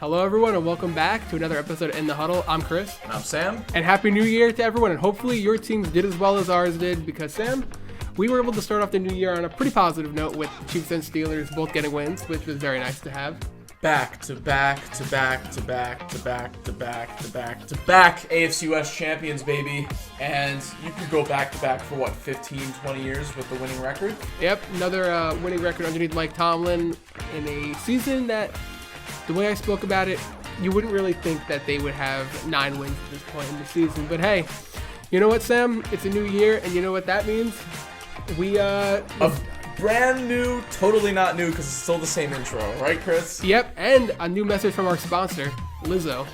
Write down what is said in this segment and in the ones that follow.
Hello, everyone, and welcome back to another episode of In the Huddle. I'm Chris. And I'm Sam. And Happy New Year to everyone, and hopefully your teams did as well as ours did, because, Sam, we were able to start off the new year on a pretty positive note with Chiefs and Steelers both getting wins, which was very nice to have. Back to back AFC West champions, baby. And you could go back to back for 15, 20 years with the winning record? Yep, another winning record underneath Mike Tomlin in a season that, the way I spoke about it, you wouldn't really think that they would have 9 wins at this point in the season. But hey, you know what, Sam? It's a new year, and you know what that means? A brand new, totally not new, because it's still the same intro, right, Chris? Yep, and a new message from our sponsor, Lizzo.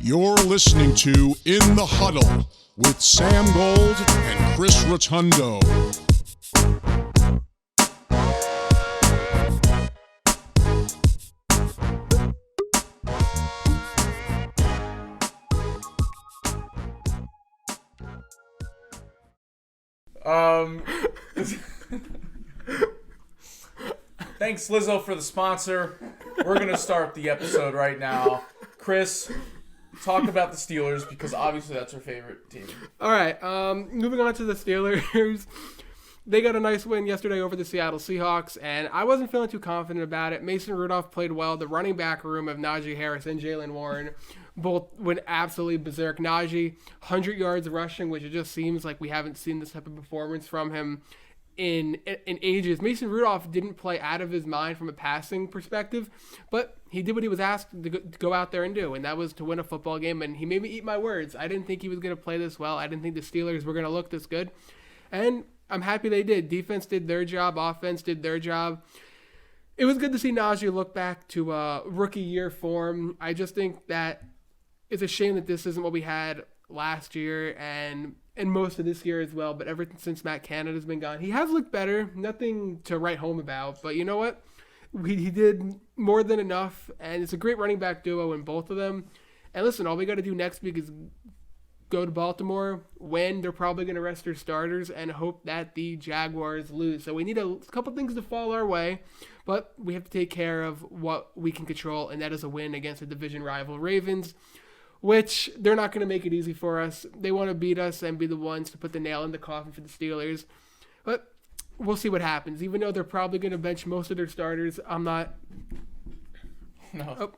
You're listening to In the Huddle with Sam Gold and Chris Rotundo. Thanks, Lizzo, for the sponsor. We're going to start the episode right now. Chris, talk about the Steelers, because obviously that's our favorite team. All right, moving on to the Steelers. They got a nice win yesterday over the Seattle Seahawks, and I wasn't feeling too confident about it. Mason Rudolph played well. The running back room of Najee Harris and Jaylen Warren both went absolutely berserk. Najee, 100 yards rushing, which it just seems like we haven't seen this type of performance from him in ages. Mason Rudolph didn't play out of his mind from a passing perspective, but he did what he was asked to go out there and do, and that was to win a football game, and he made me eat my words. I didn't think he was going to play this well. I didn't think the Steelers were going to look this good, and I'm happy they did. Defense did their job. Offense did their job. It was good to see Najee look back to rookie year form. I just think that it's a shame that this isn't what we had last year and most of this year as well. But ever since Matt Canada's been gone, he has looked better. Nothing to write home about. But you know what? He did more than enough. And it's a great running back duo in both of them. And listen, all we got to do next week is go to Baltimore, win. They're probably going to rest their starters and hope that the Jaguars lose. So we need a couple things to fall our way, but we have to take care of what we can control, and that is a win against the division rival Ravens, which they're not going to make it easy for us. They want to beat us and be the ones to put the nail in the coffin for the Steelers. But we'll see what happens. Even though they're probably going to bench most of their starters, I'm not... No. Oh.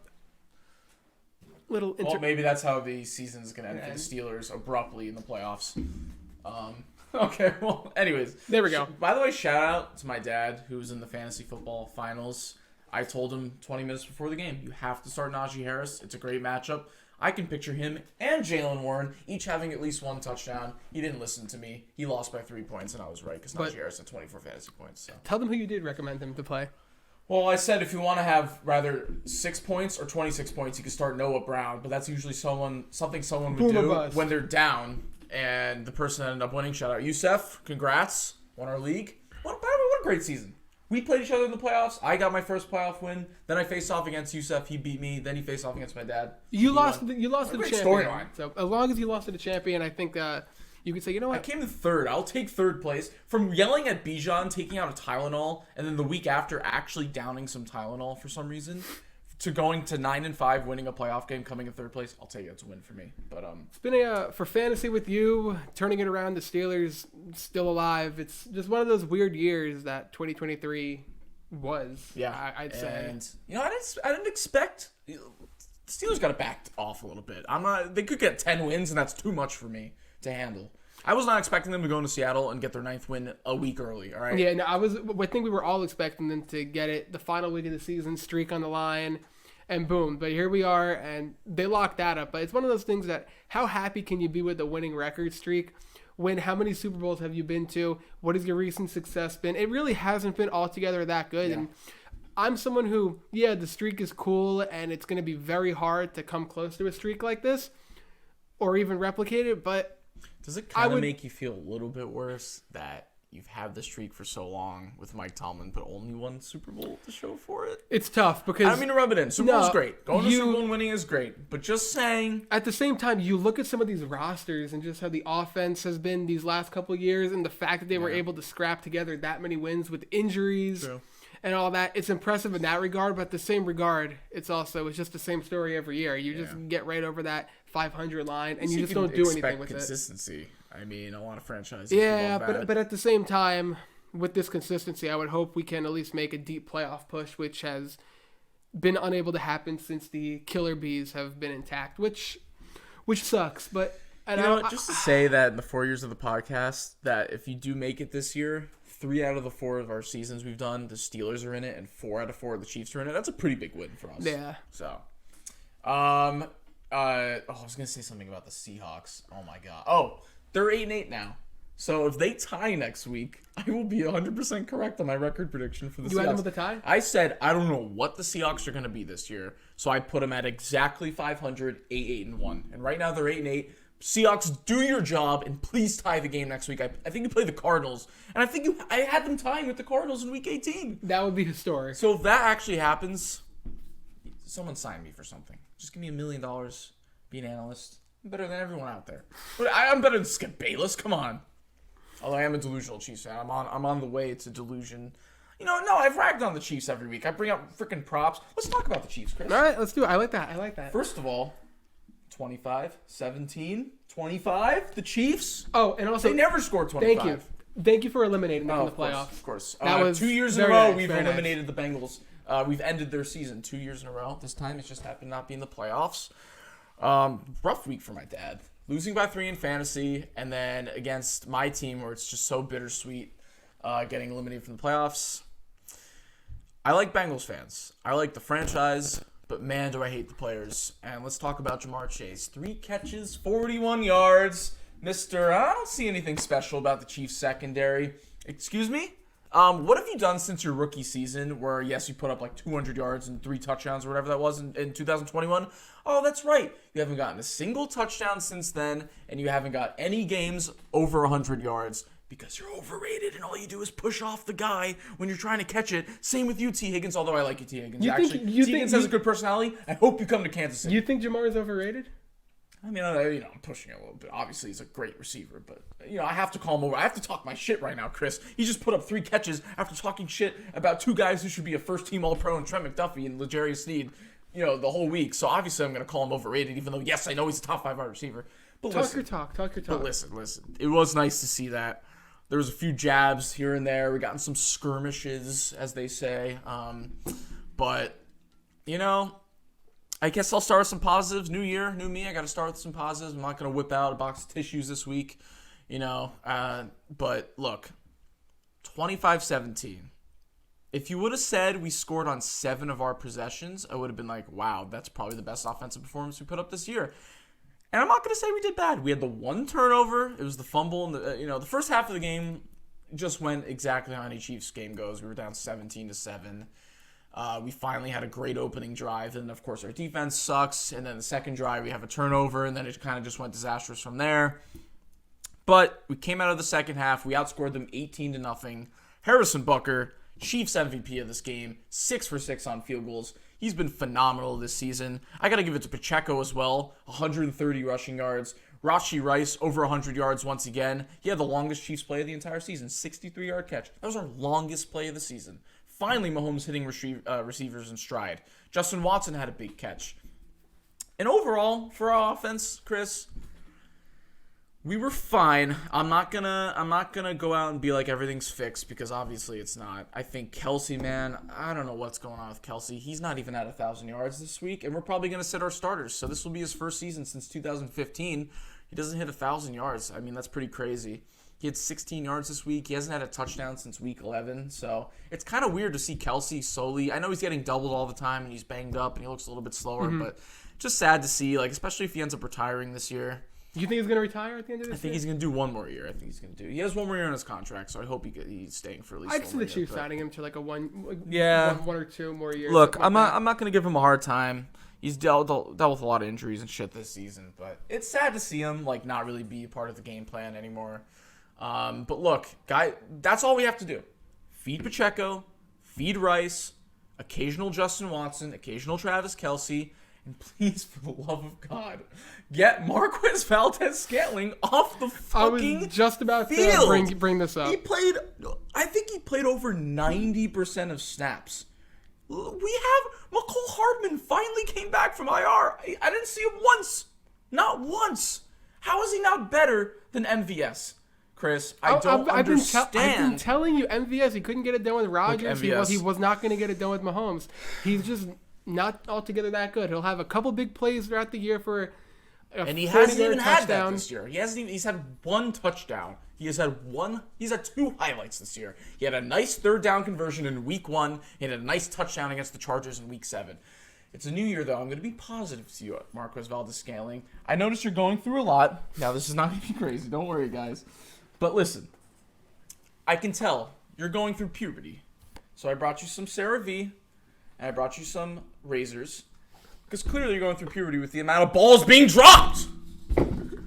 Well, maybe that's how the season's going to end for the Steelers, abruptly in the playoffs. Okay, well, anyways. There we go. By the way, shout out to my dad, who was in the fantasy football finals. I told him 20 minutes before the game, you have to start Najee Harris. It's a great matchup. I can picture him and Jaylen Warren each having at least one touchdown. He didn't listen to me. He lost by 3 points, and I was right, because Najee Harris had 24 fantasy points. So. Tell them who you did recommend him to play. Well, I said if you want to have rather 6 points or 26 points, you can start Noah Brown, but that's usually something someone would do when they're down, and the person ended up winning. Shout out Youssef, congrats, won our league. By the way, what a great season. We played each other in the playoffs. I got my first playoff win. Then I faced off against Youssef. He beat me. Then he faced off against my dad. You lost to the champion. Storyline. So as long as you lost to the champion, I think you could say, you know what? I came to third. I'll take third place. From yelling at Bijan, taking out a Tylenol, and then the week after actually downing some Tylenol for some reason, to going to 9-5, winning a playoff game, coming in third place, I'll take it. It's a win for me. But it's been for fantasy with you, turning it around. The Steelers still alive. It's just one of those weird years that 2023 was. Yeah, I'd say. And I didn't expect. The Steelers got it backed off a little bit. They could get 10 wins, and that's too much for me to handle. I was not expecting them to go into Seattle and get their 9th win a week early, all right? Yeah, no, I think we were all expecting them to get it the final week of the season, streak on the line, and boom. But here we are, and they locked that up. But it's one of those things that, how happy can you be with a winning record streak? How many Super Bowls have you been to? What has your recent success been? It really hasn't been altogether that good. Yeah. And I'm someone who, the streak is cool, and it's going to be very hard to come close to a streak like this or even replicate it, but does it kind of make you feel a little bit worse that you've had this streak for so long with Mike Tomlin, but only one Super Bowl to show for it. It's tough because I don't mean to rub it in. Super Bowl's great. Going to Super Bowl and winning is great. But just saying. At the same time, you look at some of these rosters and just how the offense has been these last couple of years, and the fact that they were able to scrap together that many wins with injuries and all that. It's impressive in that regard, but the same regard, it's just the same story every year. You just get right over that 500 line, and you just don't do anything with consistency. I mean, a lot of franchises. Yeah, but at the same time, with this consistency, I would hope we can at least make a deep playoff push, which has been unable to happen since the Killer Bees have been intact, which sucks. But just to say that in the 4 years of the podcast, that if you do make it this year, 3 out of the 4 of our seasons we've done, the Steelers are in it, and 4 out of 4 of the Chiefs are in it. That's a pretty big win for us. Yeah. So, I was gonna say something about the Seahawks. Oh my god. Oh, they're 8-8 now. So if they tie next week, I will be 100% correct on my record prediction for the Seahawks. You had them with a tie? I said I don't know what the Seahawks are gonna be this year, so I put them at exactly 500, 8-1, and right now they're 8-8. Seahawks, do your job and please tie the game next week. I think you play the Cardinals, and I had them tying with the Cardinals in Week 18. That would be historic. So if that actually happens, someone sign me for something. Just give me $1 million. Be an analyst. I'm better than everyone out there. But I'm better than Skip Bayless. Come on. Although I am a delusional Chiefs fan. I'm on the way to delusion. I've ragged on the Chiefs every week. I bring up freaking props. Let's talk about the Chiefs, Chris. All right, let's do it. I like that. First of all, 25, 17, 25, the Chiefs. Oh, and also they never scored 25. Thank you for eliminating them from the playoffs. Of course. That was 2 years in a row we've eliminated the Bengals. We've ended their season 2 years in a row. This time it's just happened to not be in the playoffs. Rough week for my dad. Losing by 3 in fantasy, and then against my team where it's just so bittersweet, getting eliminated from the playoffs. I like Bengals fans. I like the franchise, but man, do I hate the players. And let's talk about Jamar Chase. 3 catches, 41 yards. I don't see anything special about the Chiefs secondary. Excuse me? What have you done since your rookie season where, yes, you put up like 200 yards and 3 touchdowns or whatever that was in 2021? Oh, that's right. You haven't gotten a single touchdown since then, and you haven't got any games over 100 yards because you're overrated and all you do is push off the guy when you're trying to catch it. Same with you, T. Higgins, although I like you, T. Higgins. T. Higgins has a good personality. I hope you come to Kansas City. You think Jamar is overrated? I mean, I'm pushing it a little bit. Obviously, he's a great receiver, but, I have to call him over. I have to talk my shit right now, Chris. He just put up 3 catches after talking shit about 2 guys who should be a first-team All-Pro and Trent McDuffie and L'Jarius Sneed, the whole week. So, obviously, I'm going to call him overrated, even though, yes, I know he's a top 5 wide receiver. But talk your talk. But listen. It was nice to see that. There was a few jabs here and there. We got in some skirmishes, as they say. But, I guess I'll start with some positives. New year, new me. I got to start with some positives. I'm not going to whip out a box of tissues this week, But look, 25-17. If you would have said we scored on 7 of our possessions, I would have been like, wow, that's probably the best offensive performance we put up this year. And I'm not going to say we did bad. We had the 1 turnover. It was the fumble. And the first half of the game just went exactly how any Chiefs game goes. We were down 17-7. We finally had a great opening drive, and of course our defense sucks, and then the second drive we have a turnover, and then it kind of just went disastrous from there. But we came out of the second half, we outscored them 18-0. Harrison Butker, Chiefs MVP of this game, 6 for 6 on field goals. He's been phenomenal this season. I got to give it to Pacheco as well, 130 rushing yards. Rashee Rice, over 100 yards once again. He had the longest Chiefs play of the entire season, 63-yard catch. That was our longest play of the season. Finally, Mahomes hitting receivers in stride. Justin Watson had a big catch. And overall, for our offense, Chris, we were fine. I'm not gonna go out and be like everything's fixed because obviously it's not. I think Kelsey, man, I don't know what's going on with Kelsey. He's not even at 1,000 yards this week, and we're probably gonna sit our starters. So this will be his first season since 2015. He doesn't hit 1,000 yards. I mean, that's pretty crazy. He had 16 yards this week. He hasn't had a touchdown since week 11. So it's kind of weird to see Kelsey solely. I know he's getting doubled all the time and he's banged up and he looks a little bit slower, but just sad to see, especially if he ends up retiring this year. You think he's going to retire at the end of this year? I think he's going to do 1 more year. He has 1 more year on his contract, so I hope he's staying for at least 1 more year. I'd see the Chiefs signing him to a one or 2 more years. Look, I'm not going to give him a hard time. He's dealt with a lot of injuries and shit this season, but it's sad to see him not really be a part of the game plan anymore. But look, guy, that's all we have to do. Feed Pacheco, feed Rice, occasional Justin Watson, occasional Travis Kelce, and please, for the love of God, get Marquez Valdes-Scantling off the fucking I was just about field. to bring this up. I think he played over 90% of snaps. We have McCole Hardman finally came back from IR. I didn't see him once. Not once. How is he not better than MVS? Chris, I don't understand. I've been telling you, MVS, he couldn't get it done with Rodgers. Look, he was not going to get it done with Mahomes. He's just not altogether that good. He'll have a couple big plays throughout the year for and he hasn't even had that this year. He's had one touchdown. He's had 2 highlights this year. He had a nice third down conversion in week 1. He had a nice touchdown against the Chargers in week 7. It's a new year, though. I'm going to be positive to you, Marquez Valdes-Scantling. I noticed you're going through a lot. Now, this is not going to be crazy. Don't worry, guys. But listen, I can tell you're going through puberty. So I brought you some CeraVe, and I brought you some razors. Because clearly you're going through puberty with the amount of balls being dropped.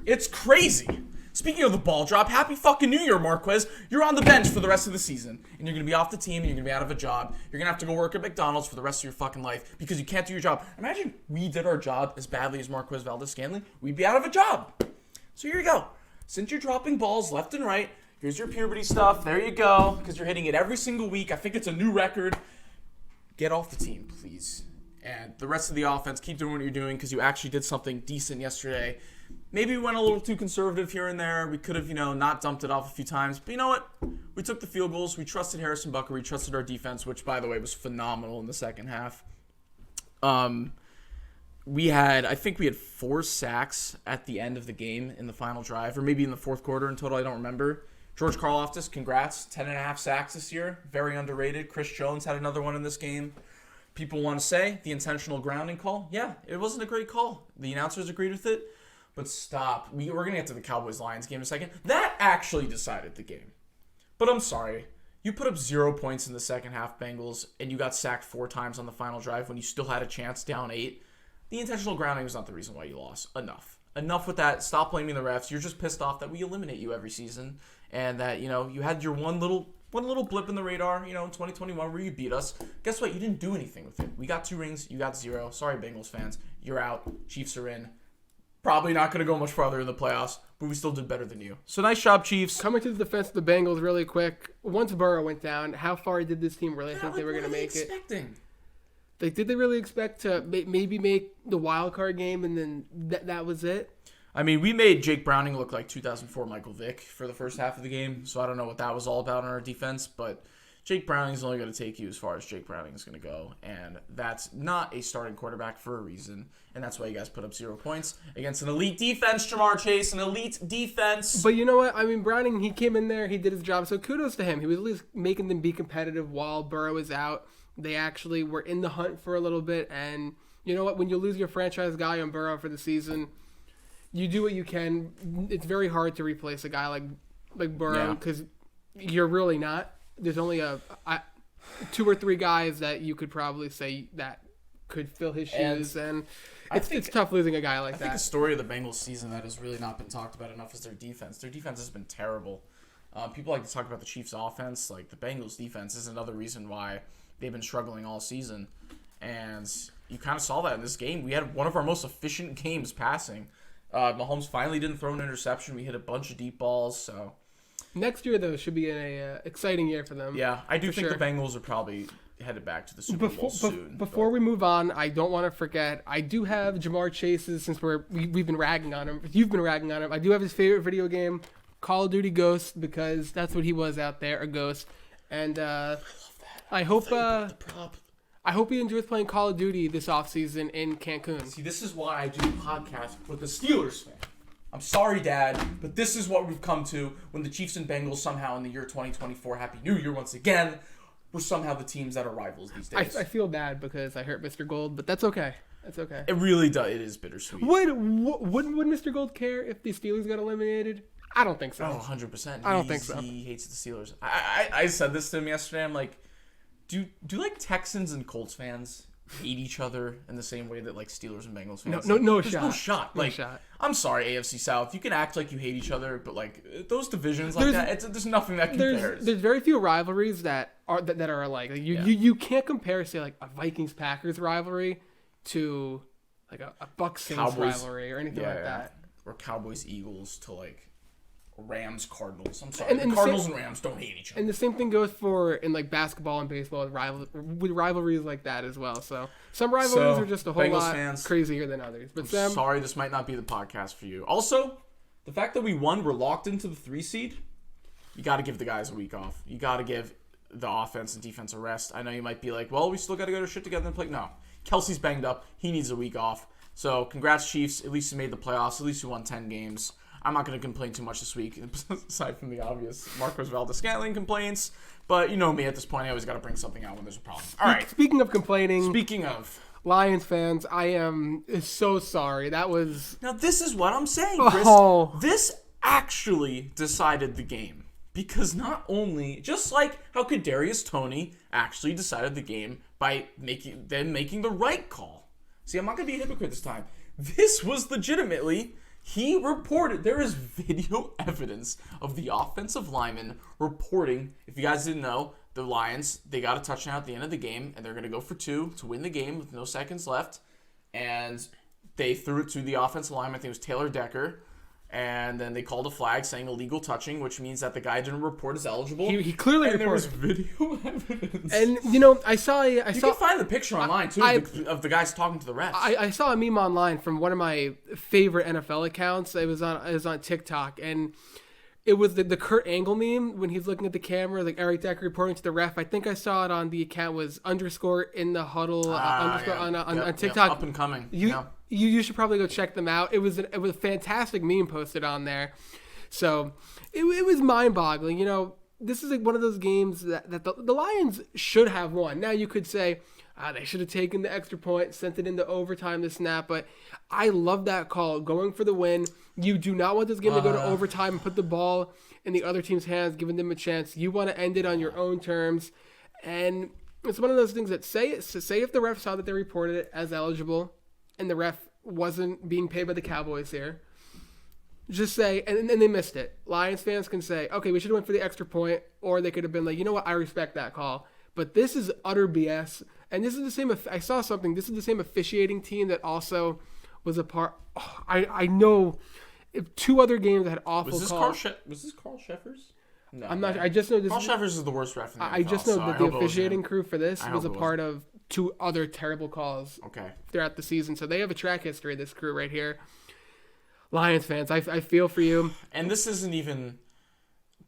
It's crazy. Speaking of the ball drop, happy fucking New Year, Marquez. You're on the bench for the rest of the season. And you're going to be off the team, and you're going to be out of a job. You're going to have to go work at McDonald's for the rest of your fucking life because you can't do your job. Imagine we did our job as badly as Marquez Valdes-Scantling. We'd be out of a job. So here you go. Since you're dropping balls left and right, here's your puberty stuff. There you go. Because you're hitting it every single week. I think it's a new record. Get off the team, please. And the rest of the offense, keep doing what you're doing because you actually did something decent yesterday. Maybe we went a little too conservative here and there. We could have, not dumped it off a few times. But you know what? We took the field goals. We trusted Harrison Butker. We trusted our defense, which, by the way, was phenomenal in the second half. I think we had 4 sacks at the end of the game in the final drive, or maybe in the fourth quarter in total. I don't remember. George Karlaftis, congrats. 10.5 sacks this year. Very underrated. Chris Jones had another one in this game. People want to say the intentional grounding call. Yeah, it wasn't a great call. The announcers agreed with it. But stop. We're going to get to the Cowboys-Lions game in a second. That actually decided the game. But I'm sorry. You put up 0 points in the second half, Bengals, and you got sacked 4 times on the final drive when you still had a chance down 8. The intentional grounding was not the reason why you lost. Enough with that. Stop blaming the refs. You're just pissed off that we eliminate you every season and that, you had your one little blip in the radar, in 2021 where you beat us. Guess what? You didn't do anything with it. We got 2 rings. You got 0. Sorry, Bengals fans. You're out. Chiefs are in. Probably not going to go much farther in the playoffs, but we still did better than you. So nice job, Chiefs. Coming to the defense of the Bengals really quick. Once Burrow went down, how far did this team really think they were going to make it? Did they really expect to maybe make the wild card game and then that was it? I mean, we made Jake Browning look like 2004 Michael Vick for the first half of the game, so I don't know what that was all about on our defense, but Jake Browning's only going to take you as far as Jake Browning is going to go, and that's not a starting quarterback for a reason, and that's why you guys put up 0 points against an elite defense, Jamar Chase, an elite defense. But you know what? I mean, Browning, he came in there, he did his job, so kudos to him. He was at least making them be competitive while Burrow was out. They actually were in the hunt for a little bit, and you know what? When you lose your franchise guy on Burrow for the season, you do what you can. It's very hard to replace a guy like Burrow because you're really not. There's only 2 or 3 guys that you could probably say that could fill his shoes, and it's tough losing a guy like that. I think the story of the Bengals season that has really not been talked about enough is their defense. Their defense has been terrible. People like to talk about the Chiefs' offense. Like the Bengals' defense is another reason why they've been struggling all season, and you kind of saw that in this game. We had one of our most efficient games passing. Mahomes finally didn't throw an interception. We hit a bunch of deep balls, so. Next year, though, should be an exciting year for them. Yeah, I do think the Bengals are probably headed back to the Super Bowl soon. Before we move on, I don't want to forget, I do have Jamar Chase's, since we've been ragging on him. You've been ragging on him. I do have his favorite video game, Call of Duty Ghost, because that's what he was out there, a ghost. And I hope he enjoys playing Call of Duty this offseason in Cancun. See, this is why I do the podcast with a Steelers fan. I'm sorry, Dad, but this is what we've come to when the Chiefs and Bengals somehow in the year 2024, Happy New Year once again, we're somehow the teams that are rivals these days. I feel bad because I hurt Mr. Gold, but that's okay. That's okay. It really does. It is bittersweet. Would Mr. Gold care if the Steelers got eliminated? I don't think so. Oh, 100%. I don't think so. He hates the Steelers. I said this to him yesterday. I'm like, do like Texans and Colts fans hate each other in the same way that like Steelers and Bengals fans. No There's shot. No shot. Like, no shot. I'm sorry, AFC South. You can act like you hate each other, but like those divisions like that, there's nothing that compares. There's very few rivalries that are alike. Like you can't compare, say, like a Vikings Packers rivalry to like a Bucs Saints rivalry or anything like that. Or Cowboys Eagles to like Rams Cardinals. I'm sorry, the Cardinals and Rams don't hate each other. And the same thing goes for in like basketball and baseball with rivalries like that as well. So some rivalries are just a whole lot crazier than others. But I'm sorry, this might not be the podcast for you. Also, the fact that we won, we're locked into the 3 seed. You got to give the guys a week off. You got to give the offense and defense a rest. I know you might be like, well, we still got to get our shit together and play. No, Kelsey's banged up. He needs a week off. So congrats, Chiefs. At least you made the playoffs. At least you won 10 games. I'm not going to complain too much this week, aside from the obvious Marcos Valdes-Scantling complaints. But you know me at this point. I always got to bring something out when there's a problem. All right. Speaking of complaining. Speaking of. Lions fans, I am so sorry. That was... Now, this is what I'm saying, Chris. This actually decided the game. Because not only... Just like how Kadarius Toney actually decided the game by making the right call. See, I'm not going to be a hypocrite this time. This was legitimately... He reported, there is video evidence of the offensive lineman reporting, if you guys didn't know, the Lions, they got a touchdown at the end of the game, and they're going to go for 2 to win the game with no seconds left. And they threw it to the offensive lineman, I think it was Taylor Decker, and then they called a flag saying illegal touching, which means that the guy didn't report as eligible. He clearly and reported. There was video evidence. And, you know, I saw... You can find the picture online, too, of the guys talking to the refs. I saw a meme online from one of my favorite NFL accounts. It was on TikTok, and it was the Kurt Angle meme when he's looking at the camera, like Eric Decker reporting to the ref. I think I saw it on the account was _in_the_huddle on TikTok. Up and coming. You should probably go check them out. It was a fantastic meme posted on there. So it was mind-boggling. You know, this is like one of those games that the Lions should have won. Now you could say they should have taken the extra point, sent it into overtime to snap. But I love that call, going for the win. You do not want this game to go to overtime and put the ball in the other team's hands, giving them a chance. You want to end it on your own terms. And it's one of those things that say if the ref saw that they reported it as eligible and the ref wasn't being paid by the Cowboys here, just say, and they missed it. Lions fans can say, okay, we should have went for the extra point, or they could have been like, you know what, I respect that call. But this is utter BS. And this is the same, I saw something, this is the same officiating team that also was a part, I know 2 other games that had awful calls. Was this Carl Sheffers? No. I'm not. I just know this. Carl Sheffers is the worst ref in the NFL. I just know that the officiating crew for this was a part of 2 other terrible calls throughout the season. So they have a track history, this crew right here. Lions fans, I feel for you. And this isn't even...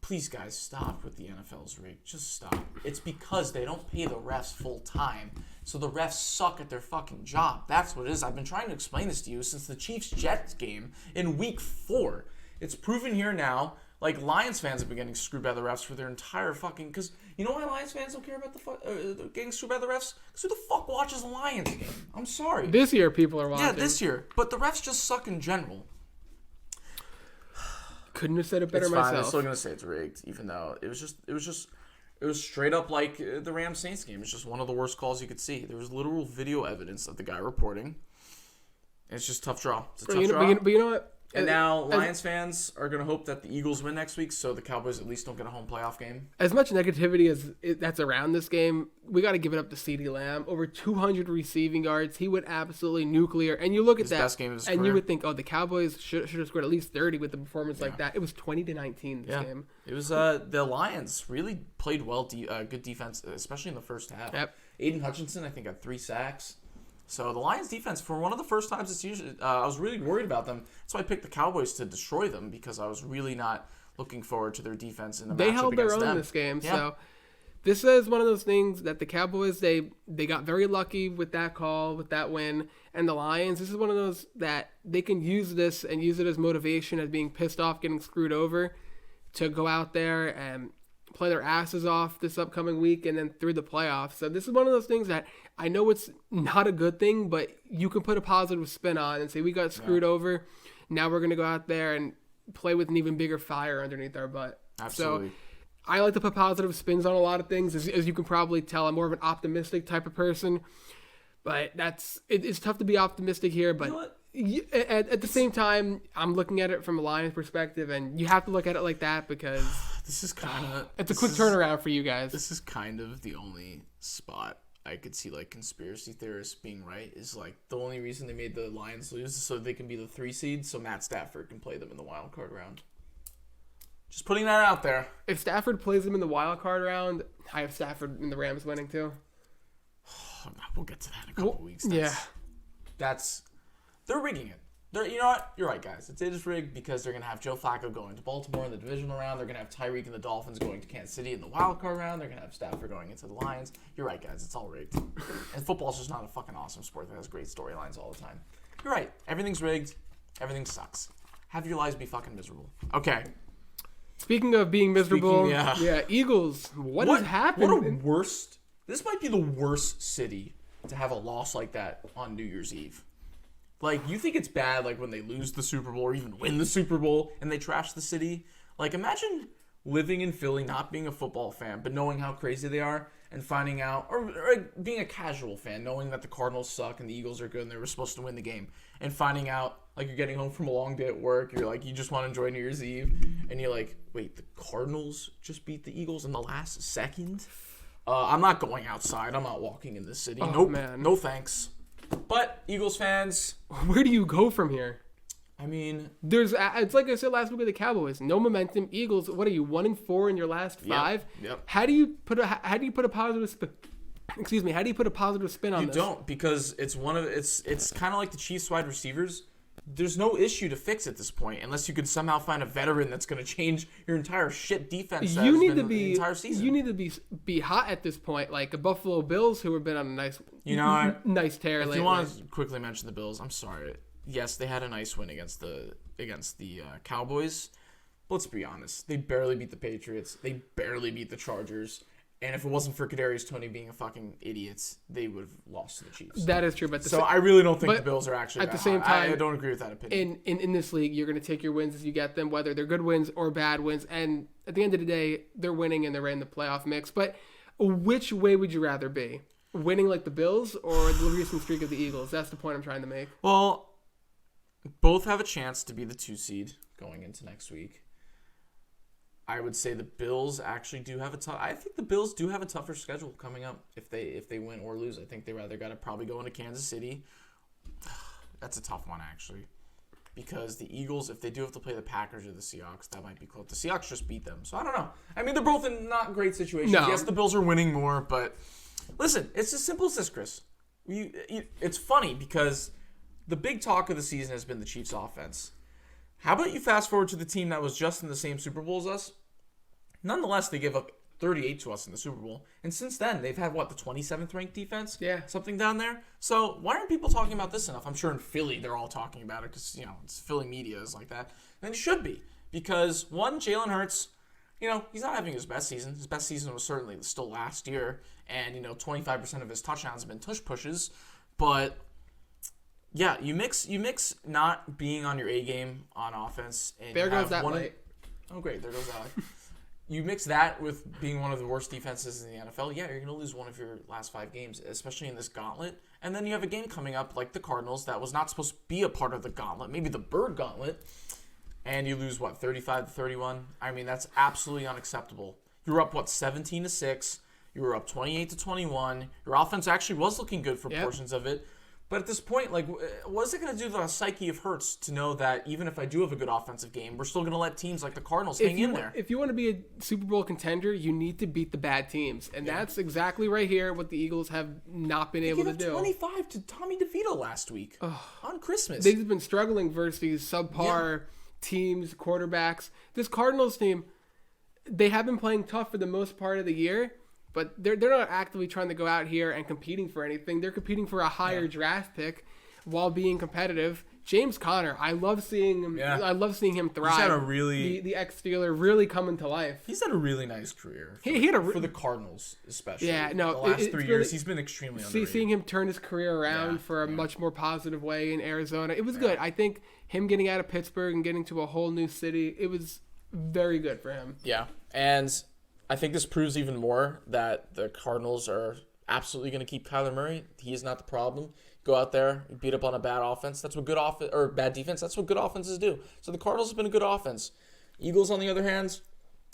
Please, guys, stop with the NFL's rig. Just stop. It's because they don't pay the refs full time. So the refs suck at their fucking job. That's what it is. I've been trying to explain this to you since the Chiefs-Jets game in week 4. It's proven here now. Like, Lions fans have been getting screwed by the refs for their entire fucking... Because you know why Lions fans don't care about getting screwed by the refs? Because who the fuck watches a Lions game? I'm sorry. This year people are watching. Yeah, this year. But the refs just suck in general. Couldn't have said it better it's myself. Fine. I'm still gonna say it's rigged, even though it was straight up like the Rams Saints game. It's just one of the worst calls you could see. There was literal video evidence of the guy reporting. It's just a tough draw. It's a tough draw. But you know what? And now Lions fans are going to hope that the Eagles win next week so the Cowboys at least don't get a home playoff game. As much negativity as that's around this game, we got to give it up to CeeDee Lamb. Over 200 receiving yards. He went absolutely nuclear. And you look at that, best game of his and career. You would think, the Cowboys should have scored at least 30 with a performance like that. It was 20-19 this game. It was the Lions really played well, good defense, especially in the first half. Yep. Aiden Hutchinson, I think, had 3 sacks. So the Lions defense, for one of the first times this season, I was really worried about them. That's why I picked the Cowboys to destroy them, because I was really not looking forward to their defense in the matchup against them. They held their own this game. Yeah. So this is one of those things that the Cowboys, they got very lucky with that call, with that win. And the Lions, this is one of those that they can use this and use it as motivation, as being pissed off, getting screwed over, to go out there and play their asses off this upcoming week and then through the playoffs. So this is one of those things that I know it's not a good thing, but you can put a positive spin on and say, we got screwed over. Now we're going to go out there and play with an even bigger fire underneath our butt. Absolutely. So I like to put positive spins on a lot of things. As you can probably tell, I'm more of an optimistic type of person. But it's tough to be optimistic here. But at the same time, I'm looking at it from a Lions perspective, and you have to look at it like that because this is kind of it's a quick turnaround for you guys. This is kind of the only spot I could see like conspiracy theorists being right is like the only reason they made the Lions lose is so they can be the 3 seed, so Matt Stafford can play them in the wild card round. Just putting that out there. If Stafford plays them in the wild card round, I have Stafford and the Rams winning too. We'll get to that in a couple weeks. They're rigging it. You know what? You're right, guys. It is rigged because they're going to have Joe Flacco going to Baltimore in the divisional round. They're going to have Tyreek and the Dolphins going to Kansas City in the wild card round. They're going to have Stafford going into the Lions. You're right, guys. It's all rigged. And football's just not a fucking awesome sport that has great storylines all the time. You're right. Everything's rigged. Everything sucks. Have your lives be fucking miserable. Okay. Speaking of being miserable, Eagles, what has happened? What a worst. This might be the worst city to have a loss like that on New Year's Eve. Like, you think it's bad, like, when they lose the Super Bowl or even win the Super Bowl and they trash the city? Like, imagine living in Philly, not being a football fan, but knowing how crazy they are and finding out, or being a casual fan, knowing that the Cardinals suck and the Eagles are good and they were supposed to win the game, and finding out, like, you're getting home from a long day at work, you're like, you just want to enjoy New Year's Eve, and you're like, wait, the Cardinals just beat the Eagles in the last second? I'm not going outside. I'm not walking in this city. Nope. Man. No thanks. But Eagles fans, where do you go from here? I mean, it's like I said last week with the Cowboys. No momentum. Eagles. What are you 1-4 in your last 5? Yep. How do you put a positive spin? Excuse me. How do you put a positive spin on this? You don't, because it's kind of like the Chiefs wide receivers. There's no issue to fix at this point unless you could somehow find a veteran that's going to change your entire shit defense. You need to be the entire season. You need to be hot at this point, like the Buffalo Bills, who have been on a nice tear lately. If you want to quickly mention the Bills, I'm sorry. Yes, they had a nice win against the Cowboys. But let's be honest, they barely beat the Patriots. They barely beat the Chargers. And if it wasn't for Kadarius Toney being a fucking idiot, they would have lost to the Chiefs. That is true, but I really don't think the Bills are actually at the same time. I don't agree with that opinion. In this league, you're going to take your wins as you get them, whether they're good wins or bad wins. And at the end of the day, they're winning and they're in the playoff mix. But which way would you rather be? Winning like the Bills or the recent streak of the Eagles? That's the point I'm trying to make. Well, both have a chance to be the 2 seed going into next week. I would say the Bills actually do have I think the Bills do have a tougher schedule coming up if they win or lose. I think they rather got to probably go into Kansas City. That's a tough one, actually. Because the Eagles, if they do have to play the Packers or the Seahawks, that might be close. The Seahawks just beat them. So I don't know. I mean, they're both in not great situations. No. Yes, the Bills are winning more, but listen, it's as simple as this, Chris. It's funny because the big talk of the season has been the Chiefs' offense. How about you fast forward to the team that was just in the same Super Bowl as us? Nonetheless, they gave up 38 to us in the Super Bowl. And since then, they've had, the 27th ranked defense? Yeah. Something down there? So why aren't people talking about this enough? I'm sure in Philly, they're all talking about it because, it's Philly media is like that. And it should be. Because, one, Jalen Hurts, he's not having his best season. His best season was certainly still last year. And, 25% of his touchdowns have been tush pushes. But yeah, you mix not being on your A game on offense and there goes that light. Oh great, there goes that light. You mix that with being one of the worst defenses in the NFL, yeah, you're going to lose one of your last 5 games, especially in this gauntlet. And then you have a game coming up like the Cardinals that was not supposed to be a part of the gauntlet, maybe the Bird Gauntlet, and you lose 35-31. I mean, that's absolutely unacceptable. You were up 17-6. You were up 28-21. Your offense actually was looking good for portions of it. But at this point, what is it going to do to the psyche of Hurts to know that even if I do have a good offensive game, we're still going to let teams like the Cardinals hang in there? If you want to be a Super Bowl contender, you need to beat the bad teams. And that's exactly right here what the Eagles have not been able to do. 25 to Tommy DeVito last week on Christmas. They've been struggling versus these subpar teams, quarterbacks. This Cardinals team, they have been playing tough for the most part of the year. But they're not actively trying to go out here and competing for anything. They're competing for a higher draft pick while being competitive. James Conner, I love seeing him. Yeah. I love seeing him thrive. He's had a really the ex-Steeler really coming to life. He's had a really nice career. For the Cardinals, especially. Yeah, no. The last 3 years, he's been extremely underrated. Seeing him turn his career around for a much more positive way in Arizona, it was good. I think him getting out of Pittsburgh and getting to a whole new city, it was very good for him. Yeah, and I think this proves even more that the Cardinals are absolutely going to keep Kyler Murray. He is not the problem. Go out there, beat up on a bad offense. That's what bad defense. That's what good offenses do. So the Cardinals have been a good offense. Eagles, on the other hand,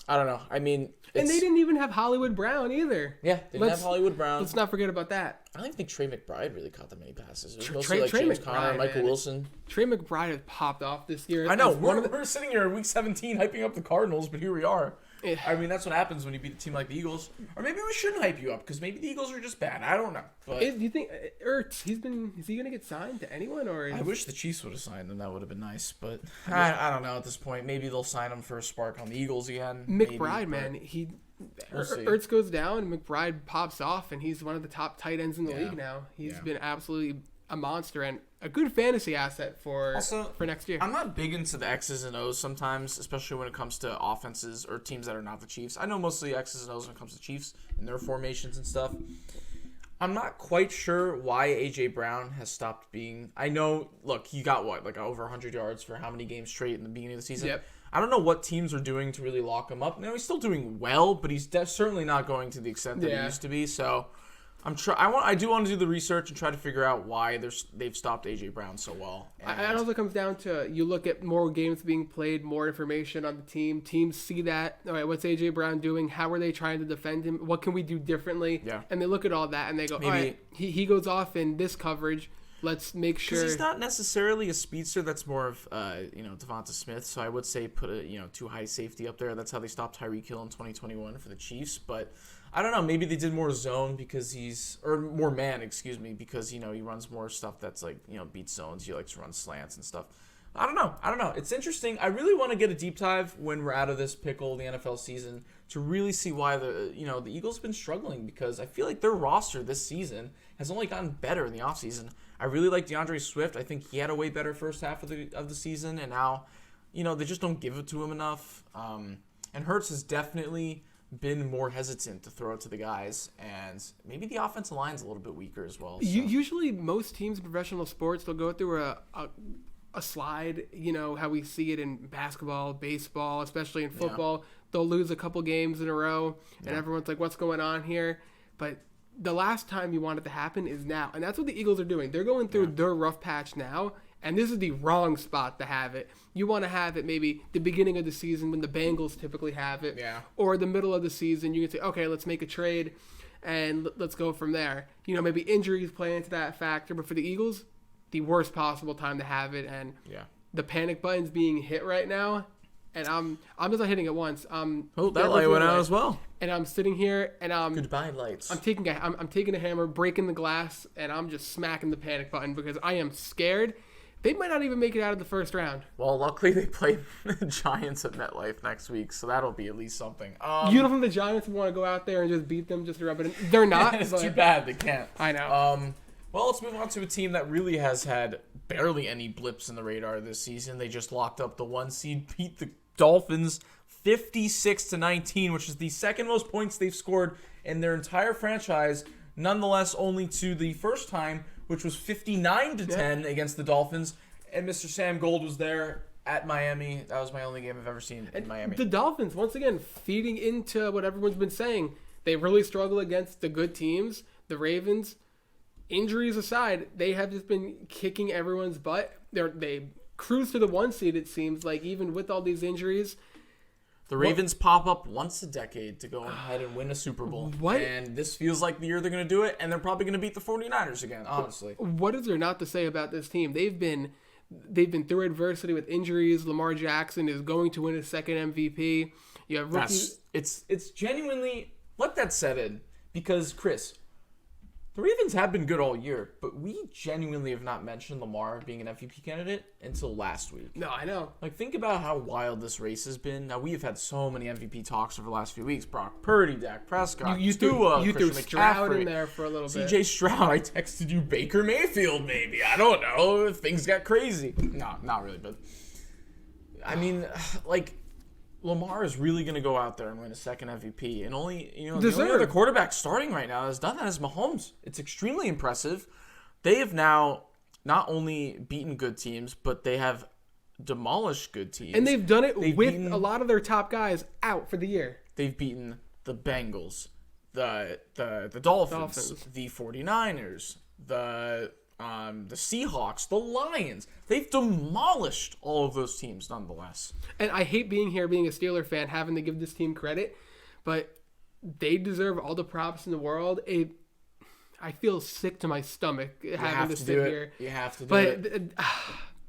I don't know. I mean, and they didn't even have Hollywood Brown either. Yeah, they didn't have Hollywood Brown. Let's not forget about that. I don't even think Trey McBride really caught that many passes. It was mostly Trey like James McBride, Conner, Michael man. Wilson. Trey McBride has popped off this year. I know. We're sitting here in Week 17 hyping up the Cardinals, but here we are. Yeah. I mean, that's what happens when you beat a team like the Eagles. Or maybe we shouldn't hype you up because maybe the Eagles are just bad. I don't know. But Do you think Ertz? Is he gonna get signed to anyone or? I wish the Chiefs would have signed him. That would have been nice. But I don't know at this point. Maybe they'll sign him for a spark on the Eagles again. McBride, maybe, we'll see. Ertz goes down, McBride pops off, and he's one of the top tight ends in the league now. He's Yeah. been absolutely a monster and a good fantasy asset for next year. I'm not big into the X's and O's sometimes, especially when it comes to offenses or teams that are not the Chiefs. I know mostly X's and O's when it comes to Chiefs and their formations and stuff. I'm not quite sure why A.J. Brown has stopped being... I know, look, he got like over 100 yards for how many games straight in the beginning of the season? Yep. I don't know what teams are doing to really lock him up. Now, he's still doing well, but he's certainly not going to the extent that he used to be, so... I do want to do the research and try to figure out why they've stopped A.J. Brown so well. It also comes down to you look at more games being played, more information on the team. Teams see that. All right, what's A.J. Brown doing? How are they trying to defend him? What can we do differently? Yeah. And they look at all that and they go, all right, he goes off in this coverage. Let's make sure. Because he's not necessarily a speedster. That's more of, Devonta Smith. So I would say put a, too high safety up there. That's how they stopped Tyreek Hill in 2021 for the Chiefs. But I don't know. Maybe they did more zone because more man, because, he runs more stuff that's like, beats zones. He likes to run slants and stuff. I don't know. It's interesting. I really want to get a deep dive when we're out of this pickle, the NFL season, to really see why the Eagles have been struggling, because I feel like their roster this season has only gotten better in the offseason. I really like DeAndre Swift. I think he had a way better first half of the season, and now, they just don't give it to him enough. And Hurts has definitely been more hesitant to throw it to the guys, and maybe the offensive line's a little bit weaker as well. So. Usually, most teams in professional sports, they'll go through a slide, how we see it in basketball, baseball, especially in football. Yeah. They'll lose a couple games in a row, and everyone's like, what's going on here? But the last time you want it to happen is now, and that's what the Eagles are doing. They're going through their rough patch now, and this is the wrong spot to have it. You want to have it maybe the beginning of the season when the Bengals typically have it, or the middle of the season. You can say, okay, let's make a trade, and let's go from there. Maybe injuries play into that factor, but for the Eagles, the worst possible time to have it, and the panic button's being hit right now, and I'm just not hitting it once. That light went out as well. And I'm sitting here, and goodbye lights. I'm taking a hammer, breaking the glass, and I'm just smacking the panic button because I am scared. They might not even make it out of the first round. Well, luckily they play the Giants at MetLife next week, so that'll be at least something. You don't think the Giants want to go out there and just beat them just to rub it in? They're not. It's too bad they can't. I know. Well, let's move on to a team that really has had barely any blips in the radar this season. They just locked up the 1 seed, beat the Dolphins 56-19, which is the second most points they've scored in their entire franchise. Nonetheless, only to the first time, which was 59-10 against the Dolphins. And Mr. Sam Gold was there at Miami. That was my only game I've ever seen in Miami. The Dolphins, once again, feeding into what everyone's been saying. They really struggle against the good teams. The Ravens, injuries aside, they have just been kicking everyone's butt. They cruise to the 1 seed, it seems like, even with all these injuries. The Ravens pop up once a decade to go ahead and win a Super Bowl. What? And this feels like the year they're going to do it, and they're probably going to beat the 49ers again, honestly. What is there not to say about this team? They've been through adversity with injuries. Lamar Jackson is going to win his second MVP. You have rookies. It's genuinely, let that set in, because, Chris, the Ravens have been good all year, but we genuinely have not mentioned Lamar being an MVP candidate until last week. No, I know. Like, think about how wild this race has been. Now, we have had so many MVP talks over the last few weeks. Brock Purdy, Dak Prescott, you threw Stroud in there for a little bit. CJ Stroud. I texted you Baker Mayfield, maybe. I don't know. Things got crazy. No, not really, but I mean, like, Lamar is really going to go out there and win a second MVP. And the only other quarterback starting right now that has done that is Mahomes. It's extremely impressive. They have now not only beaten good teams, but they have demolished good teams. And they've done it with a lot of their top guys out for the year. They've beaten the Bengals, the Dolphins, Dolphins. the 49ers, the Seahawks, the Lions. They've demolished all of those teams nonetheless. And I hate being here, being a Steeler fan, having to give this team credit, but they deserve all the props in the world. I feel sick to my stomach having to sit here. You have to do it. But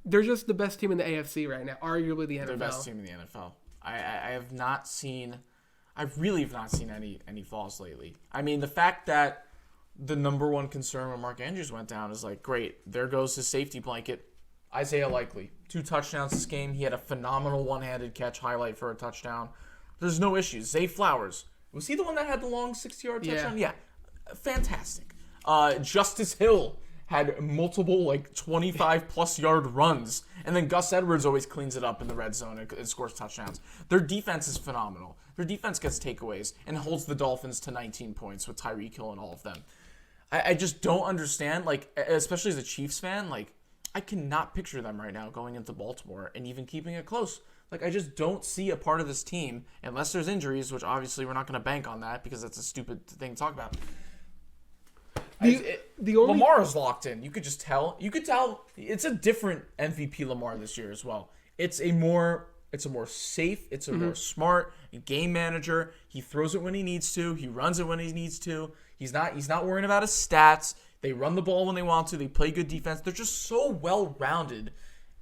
they're just the best team in the AFC right now, arguably the NFL. They're the best team in the NFL. I really have not seen any flaws lately. I mean, the fact that the number one concern when Mark Andrews went down is like, great, there goes his safety blanket. Isaiah Likely, 2 touchdowns this game. He had a phenomenal one-handed catch highlight for a touchdown. There's no issues. Zay Flowers, was he the one that had the long 60-yard touchdown? Yeah. Fantastic. Justice Hill had multiple 25-plus yard runs, and then Gus Edwards always cleans it up in the red zone and scores touchdowns. Their defense is phenomenal. Their defense gets takeaways and holds the Dolphins to 19 points with Tyreek Hill and all of them. I just don't understand, especially as a Chiefs fan, I cannot picture them right now going into Baltimore and even keeping it close. I just don't see a part of this team, unless there's injuries, which obviously we're not going to bank on that because that's a stupid thing to talk about. Lamar is locked in. You could just tell. You could tell it's a different MVP Lamar this year as well. It's a more safe. It's a more smart game manager. He throws it when he needs to. He runs it when he needs to. He's not worrying about his stats. They run the ball when they want to. They play good defense. They're just so well-rounded.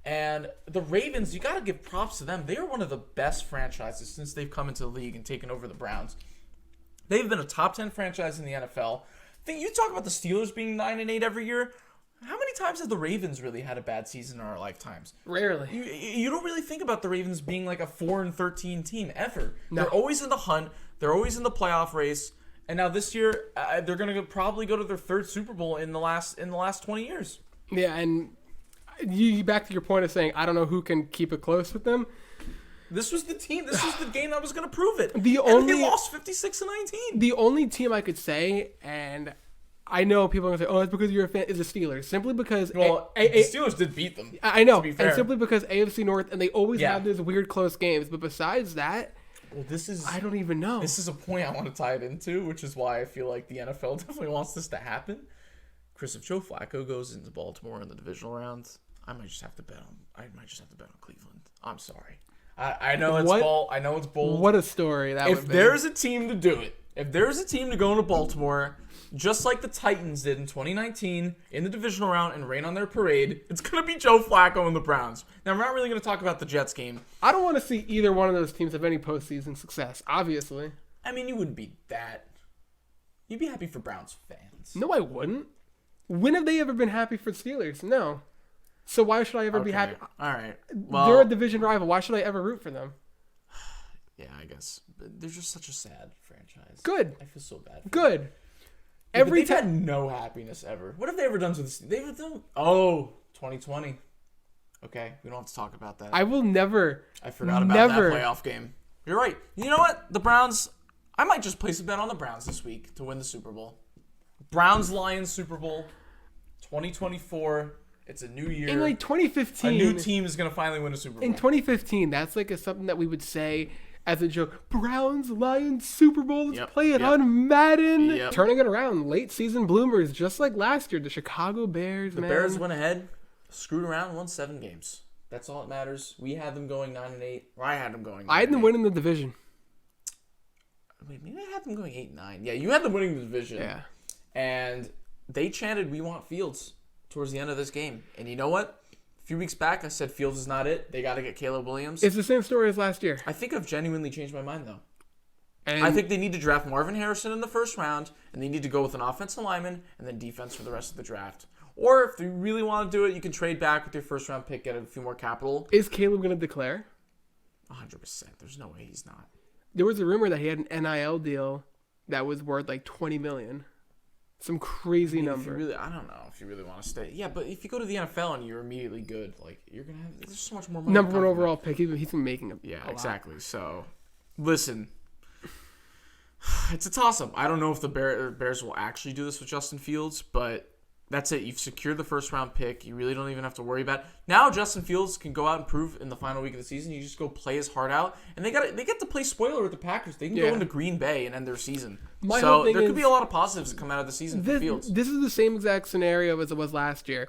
And the Ravens, you got to give props to them. They are one of the best franchises since they've come into the league and taken over the Browns. They've been a top 10 franchise in the NFL. You talk about the Steelers being 9-8 every year. How many times have the Ravens really had a bad season in our lifetimes? Rarely. You don't really think about the Ravens being a 4-13 team ever. No. They're always in the hunt. They're always in the playoff race. And now this year, they're going to probably go to their 3rd Super Bowl in the last 20 years. Yeah, and you back to your point of saying I don't know who can keep it close with them. This was the team. This was the game that was going to prove it. And they lost 56-19. The only team I could say, and I know people are going to say, oh, that's because you're a fan, is the Steelers. Simply because... the Steelers did beat them. I know. To be fair. And simply because AFC North, and they always have those weird close games. But besides that, I don't even know. This is a point I want to tie it into, which is why I feel like the NFL definitely wants this to happen. Chris, if Joe Flacco goes into Baltimore in the divisional round, I might just have to bet on Cleveland. I'm sorry. I know it's bold. I know it's bold. What a story that would be. If there's a team to do it, if there's a team to go into Baltimore, just like the Titans did in 2019 in the divisional round and rain on their parade, it's going to be Joe Flacco and the Browns. Now, we're not really going to talk about the Jets game. I don't want to see either one of those teams have any postseason success, obviously. I mean, you wouldn't be that. You'd be happy for Browns fans. No, I wouldn't. When have they ever been happy for Steelers? No. So why should I ever be happy? All right. Well, they're a division rival. Why should I ever root for them? Yeah, I guess. But they're just such a sad franchise. Good. I feel so bad. Good. Yeah, they've had no happiness ever. What have they ever done to this? They've done 2020. Okay, we don't have to talk about that. I will never. I forgot about that playoff game. You're right. You know what? The Browns. I might just place a bet on the Browns this week to win the Super Bowl. Browns-Lions Super Bowl 2024. It's a new year. In 2015, a new team is going to finally win a Super Bowl. In 2015, that's something that we would say as a joke. Browns-Lions Super Bowl. Let's play it on Madden. Turning it around. Late season bloomers, just like last year. The Chicago Bears, The Bears went ahead, screwed around, and won 7 games. That's all that matters. We had them going 9-8. Or I had them going 9-8. I had them winning the division. Wait, maybe I had them going 8-9. Yeah, you had them winning the division. Yeah. And they chanted, "We want Fields," towards the end of this game. And you know what? A few weeks back, I said Fields is not it. They got to get Caleb Williams. It's the same story as last year. I think I've genuinely changed my mind, though. And I think they need to draft Marvin Harrison in the first round, and they need to go with an offensive lineman and then defense for the rest of the draft. Or if you really want to do it, you can trade back with your first-round pick, get a few more capital. Is Caleb going to declare? 100%. There's no way he's not. There was a rumor that he had an NIL deal that was worth $20 million. Some crazy number. I don't know if you really want to stay. Yeah, but if you go to the NFL and you're immediately good, you're gonna have. There's so much more money. Number 1 overall pick. He's been making Yeah, exactly. So, listen, it's a toss-up. I don't know if the Bears will actually do this with Justin Fields, but That's it. You've secured the first-round pick. You really don't even have to worry about it. Now Justin Fields can go out and prove in the final week of the season. You just go play his heart out. And they get to play spoiler with the Packers. They can go into Green Bay and end their season. So there could be a lot of positives that come out of the season for Fields. This is the same exact scenario as it was last year.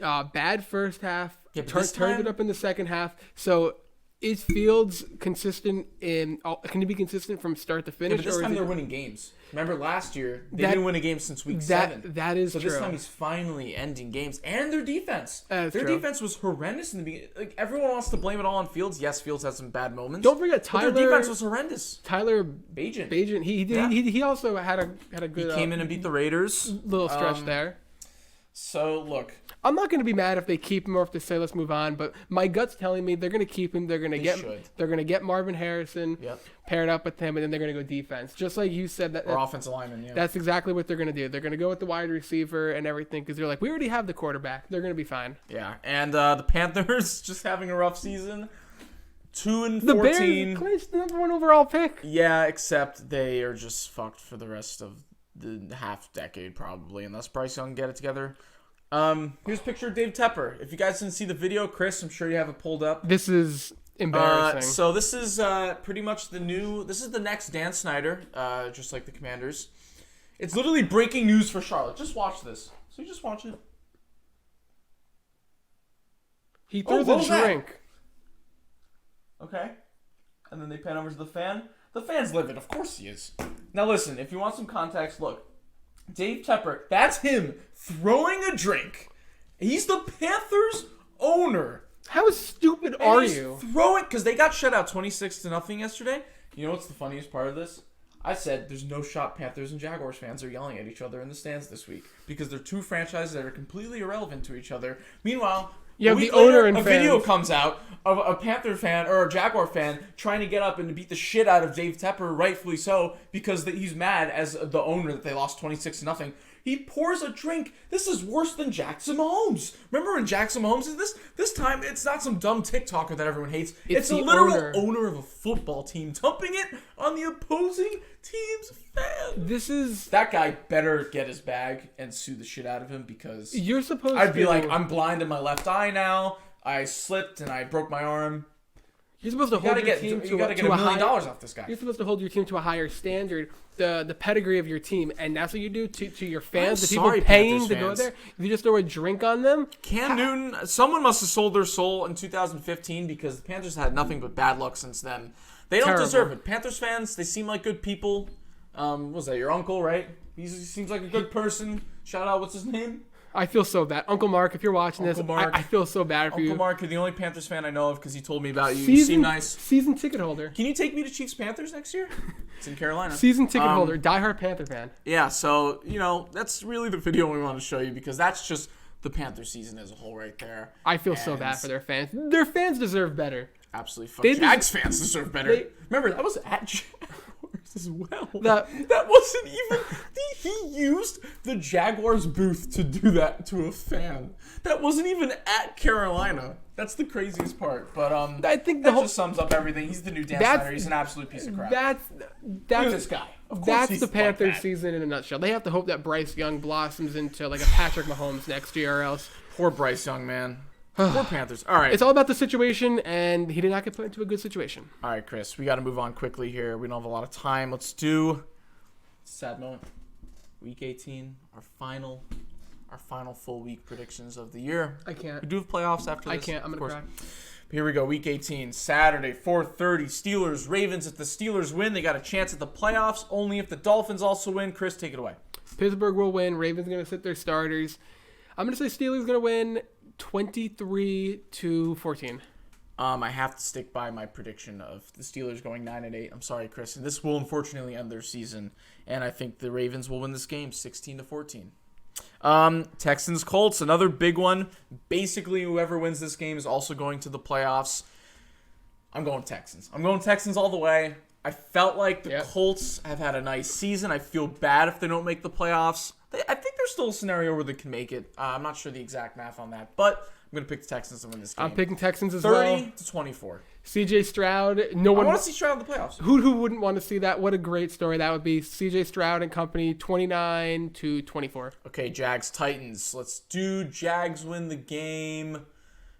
Bad first half, turned it up in the second half. So is Fields consistent can he be consistent from start to finish? Yeah, but this time they're winning games. Remember last year, they didn't win a game since week 7. That is true. So this time he's finally ending games. And their defense. Their defense was horrendous in the beginning. Like, everyone wants to blame it all on Fields. Yes, Fields had some bad moments. Don't forget Tyler. But their defense was horrendous. Tyler Bagent. He also had a good. He came in and beat the Raiders. Little stretch there. So, look. I'm not going to be mad if they keep him or if they say let's move on, but my gut's telling me they're going to keep him. They're going to get Marvin Harrison paired up with him, and then they're going to go defense. Just like you said. Or offensive lineman, yeah. That's exactly what they're going to do. They're going to go with the wide receiver and everything because they're like, we already have the quarterback. They're going to be fine. Yeah, and the Panthers just having a rough season. 2-14. The Bears clinched the number 1 overall pick. Yeah, except they are just fucked for the rest of the half decade probably, unless Bryce Young can get it together. Here's a picture of Dave Tepper. If you guys didn't see the video, Chris, I'm sure you have it pulled up. This is embarrassing. So this is pretty much this is the next Dan Snyder, just like the Commanders. It's literally breaking news for Charlotte. Just watch this. So you just watch it. He throws a drink. Okay. And then they pan over to the fan. The fan's livid. Of course he is. Now listen, if you want some context, look. Dave Tepper, that's him throwing a drink. He's the Panthers owner. How stupid are you? Throwing, because they got shut out 26-0 yesterday. You know what's the funniest part of this? I said there's no shot Panthers and Jaguars fans are yelling at each other in the stands this week because they're two franchises that are completely irrelevant to each other. Meanwhile, yeah, the owner and a video comes out of a Panther fan or a Jaguar fan trying to get up and beat the shit out of Dave Tepper, rightfully so, because he's mad as the owner that they lost 26-0. He pours a drink. This is worse than Jackson Mahomes. Remember when Jackson Mahomes did this? This time, it's not some dumb TikToker that everyone hates. It's a literal owner of a football team dumping it on the opposing team's fan. That guy better get his bag and sue the shit out of him because I'd be like, I'm blind in my left eye now. I slipped and I broke my arm. You're supposed to hold your team to $1 million off this guy. You're supposed to hold your team to a higher standard, the pedigree of your team, and that's what you do to your fans, the people paying to go there. If you just throw a drink on them, Cam Newton, someone must have sold their soul in 2015 because the Panthers had nothing but bad luck since then. They don't deserve it. Panthers fans, they seem like good people. What was that, your uncle, right? He seems like a good person. Shout out, what's his name? I feel so bad. Uncle Mark, if you're watching this, I feel so bad for you. Uncle Mark, you're the only Panthers fan I know of because he told me about you. You seem nice. Season ticket holder. Can you take me to Chiefs-Panthers next year? It's in Carolina. Season ticket holder. Diehard Panther fan. Yeah, so, that's really the video we want to show you because that's just the Panther season as a whole right there. I feel so bad for their fans. Their fans deserve better. Absolutely. Jags fans deserve better. Remember, that was at Jaguars as well. That wasn't even... He used the Jaguars booth to do that to a fan. That wasn't even at Carolina. That's the craziest part. But I think that just sums up everything. He's the new Dan Snyder. He's an absolute piece of crap. That's this guy. That's the Panthers season in a nutshell. They have to hope that Bryce Young blossoms into like a Patrick Mahomes next year or else. Poor Bryce Young, man. Poor Panthers. All right. It's all about the situation, and he did not get put into a good situation. All right, Chris. We got to move on quickly here. We don't have a lot of time. Let's do sad moment. Week 18, our final full week predictions of the year. I can't. We do have playoffs after this. I can't. I'm going to cry. Here we go. Week 18, Saturday, 4:30. Steelers, Ravens. If the Steelers win, they got a chance at the playoffs. Only if the Dolphins also win. Chris, take it away. Pittsburgh will win. Ravens going to sit their starters. I'm going to say Steelers going to win 23-14. I have to stick by my prediction of the Steelers going 9-8. I'm sorry, Chris. And this will unfortunately end their season. And I think the Ravens will win this game 16-14. Texans, Colts, another big one. Basically, whoever wins this game is also going to the playoffs. I'm going Texans. I'm going Texans all the way. I felt like the Colts have had a nice season. I feel bad if they don't make the playoffs. I think there's still a scenario where they can make it. I'm not sure the exact math on that. But going to pick the Texans to win this game. I'm picking Texans as well. 30-24. CJ Stroud. I want to see Stroud in the playoffs. Who wouldn't want to see that? What a great story that would be. CJ Stroud and company, 29-24. Okay, Jags Titans. Let's do Jags win the game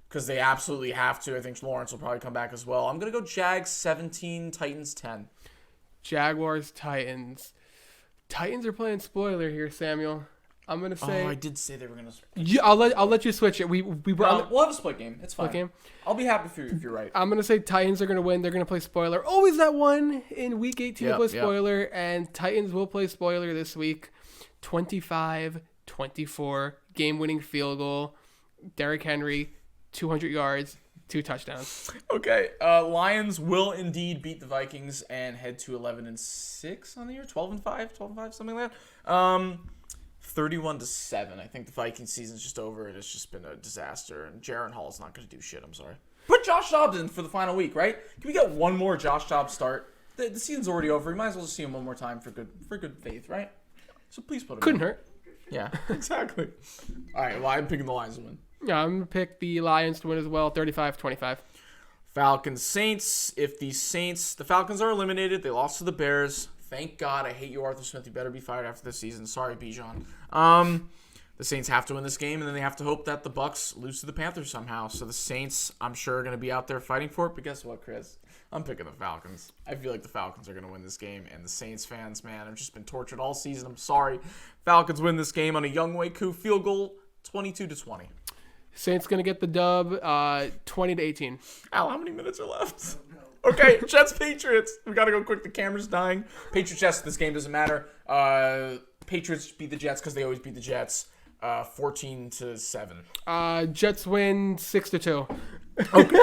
because they absolutely have to. I think Lawrence will probably come back as well. I'm going to go Jags 17, Titans 10. Jaguars Titans. Titans are playing spoiler here, Samuel. I'm gonna say. Oh, I did say they were gonna. Yeah, I'll let you switch it. We'll have a split game. It's fine. Split game. I'll be happy if you're right. I'm gonna say Titans are gonna win. They're gonna play spoiler. Always that one in week 18 to play spoiler, and Titans will play spoiler this week. 25-24 game-winning field goal. Derrick Henry, 200 yards, 2 touchdowns. Okay, Lions will indeed beat the Vikings and head to 11-6 on the year. 12-5, something like that. 31-7. I think the Viking season's just over. It's just been a disaster, and Jaren Hall's not going to do shit. I'm sorry. Put Josh Dobbs in for the final week, right? Can we get one more Josh Dobbs start? The season's already over. We might as well just see him one more time for good faith, right? So please put him Couldn't in. hurt. Yeah, exactly. All right, well, I'm picking the Lions to win. Yeah, I'm going to pick the Lions to win as well, 35-25. Falcons Saints. If the Falcons are eliminated, they lost to the Bears. Thank God. I hate you, Arthur Smith. You better be fired after this season. Sorry, Bijan. The Saints have to win this game, and then they have to hope that the Bucs lose to the Panthers somehow. So the Saints, I'm sure, are going to be out there fighting for it. But guess what, Chris? I'm picking the Falcons. I feel like the Falcons are going to win this game, and the Saints fans, man, have just been tortured all season. I'm sorry. Falcons win this game on a Younghoe Koo field goal, 22-20. Saints going to get the dub, 20-18. Al, how many minutes are left? Okay, Jets Patriots. We gotta go quick. The camera's dying. Patriots Jets. This game doesn't matter. Patriots beat the Jets because they always beat the Jets. 14-7. Jets win 6-2. Okay.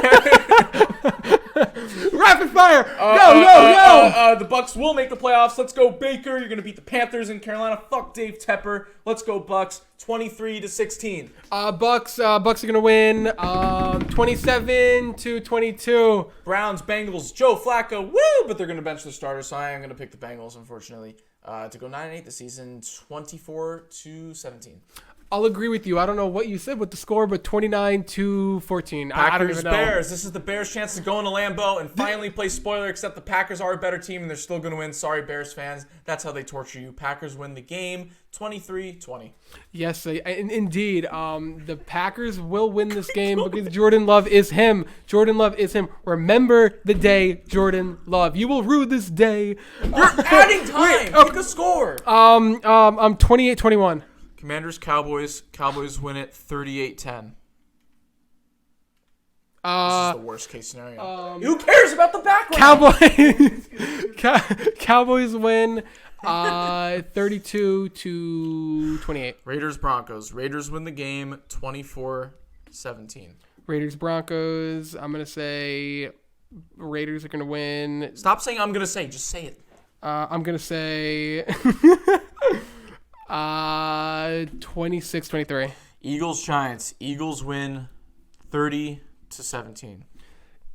Rapid fire. Go. The Bucs will make the playoffs. Let's go, Baker. You're gonna beat the Panthers in Carolina. Fuck Dave Tepper. Let's go, Bucs. 23-16. Bucs are gonna win. 27-22. Browns, Bengals. Joe Flacco. Woo! But they're gonna bench the starter, so I am gonna pick the Bengals, unfortunately, to go 9-8 this season. 24-17. I'll agree with you. I don't know what you said with the score, but 29-14. I don't even know. Bears. This is the Bears' chance to go into Lambeau and finally play spoiler, except the Packers are a better team, and they're still going to win. Sorry, Bears fans. That's how they torture you. Packers win the game 23-20. Yes, indeed. The Packers will win this game because Jordan Love is him. Jordan Love is him. Remember the day, Jordan Love. You will rue this day. You're adding time. Pick a score. I'm 28-21. Commanders, Cowboys. Cowboys win it 38-10. This is the worst case scenario. Who cares about the background? Cowboys win 32-28. Raiders, Broncos. Raiders win the game 24-17. Raiders, Broncos. I'm going to say Raiders are going to win. Stop saying I'm going to say. Just say it. I'm going to say 26-23. Eagles, Giants. Eagles win 30-17.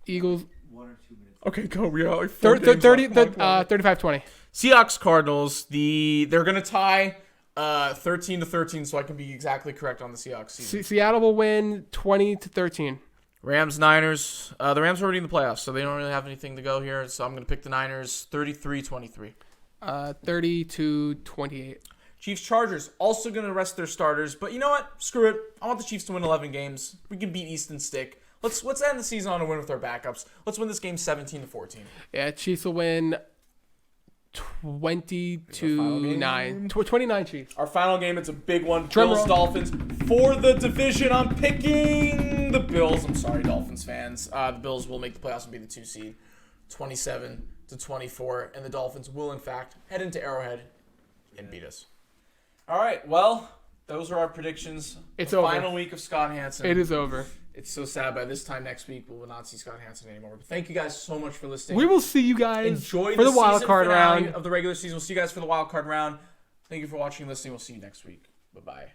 Eagles. 1 or 2 minutes. Okay, go. We are like 35-20. Seahawks, Cardinals. They're gonna tie 13-13, so I can be exactly correct on the Seahawks season. Seattle will win 20-13. Rams, Niners. The Rams are already in the playoffs, so they don't really have anything to go here. So I'm gonna pick the Niners 33-23. 30-28. Chiefs, Chargers, also going to rest their starters. But you know what? Screw it. I want the Chiefs to win 11 games. We can beat Easton Stick. Let's end the season on a win with our backups. Let's win this game 17-14. Yeah, Chiefs will win 20-9. 29 Chiefs. Our final game, it's a big one. Drum Bills, roll. Dolphins. For the division, I'm picking the Bills. I'm sorry, Dolphins fans. The Bills will make the playoffs and be the 2 seed. 27-24. And the Dolphins will, in fact, head into Arrowhead and beat us. All right, well, those are our predictions. It's the over. Final week of Scott Hansen. It is over. It's so sad. By this time next week, we will not see Scott Hansen anymore. But thank you guys so much for listening. We will see you guys Enjoy for the wild season card finale round of the regular season. We'll see you guys for the wild card round. Thank you for watching and listening. We'll see you next week. Bye-bye.